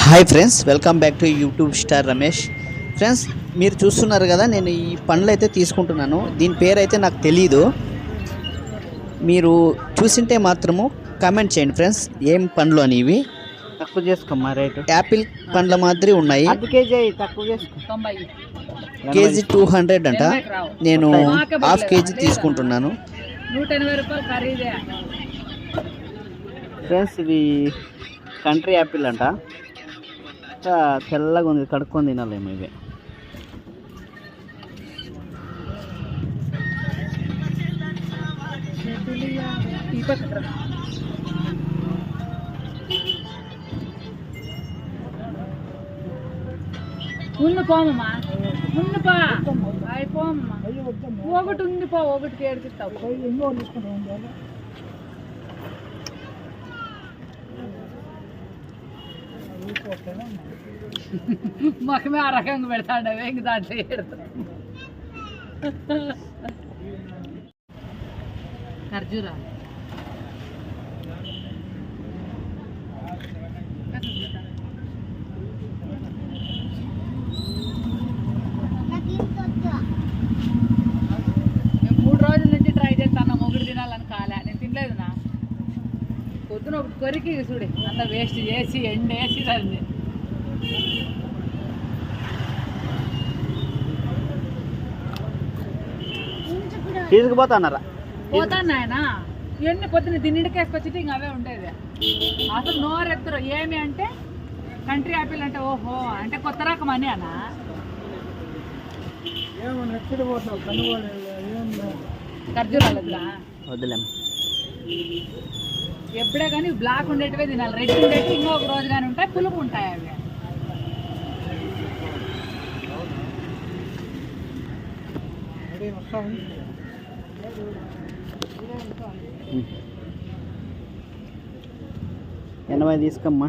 Hi friends, welcome back to YouTube star Ramesh. Friends, మీరు చూస్తున్నారు కదా, నేను ఈ పండ్లు అయితే తీసుకుంటున్నాను. దీని పేరు అయితే నాకు తెలీదు. మీరు చూసింటే మాత్రము కామెంట్ చేయండి ఫ్రెండ్స్, ఏం పండ్లు అని. ఇవి తక్కువ చేసుకోమ్మా రేటు. యాపిల్ పండ్ల మాదిరి ఉన్నాయి. కేజీ తక్కువ చేసుకో. కేజీ 200 అంట. నేను హాఫ్ కేజీ తీసుకుంటున్నాను. 180 రూపాయలు ఖరీదే. ఫ్రెండ్స్, ఇవి కంట్రీ యాపిల్ అంట. తెల్లగా ఉంది, కడుక్కొని తినాలేమో ఇవి. ముందు పోమమ్మా, ముందు పా అయిపోమ్మా. ఒకటి ఉంది పో, ఒకటికి ఏడుస్తావు. మొఖమే ఆ రకంగా పెడతాడు, వేగి దాంట్లో ఖర్జూరా. నేను 3 రోజుల నుంచి ట్రై చేస్తాను, మొగుడు తినాలని కాలే. నేను తినలేదు. నా పొద్దున ఒకటి కొరికి చూడు, అంతా వేస్ట్ చేసి ఎండేసి రండి. తీసుకుపోతాన్నారా? పోతాను ఆయన. ఇవన్నీ పొద్దున్న తిన్నిడికేసుకొచ్చి ఇంక అవే ఉండేది. అసలు నోరు ఎత్తరు. ఏమి అంటే కంట్రీ యాపిల్ అంటే ఓహో అంటే కొత్త రకం అని అనా. ఖర్జూరాలు వద్దులేం. ఎప్పుడే కానీ బ్లాక్ ఉండేటివే తినాలి. రెడ్ ఉండేవి ఇంకొక రోజు కానీ ఉంటాయి, పులుపు ఉంటాయి అవి. ఎనభై తీసుకోమ్మా.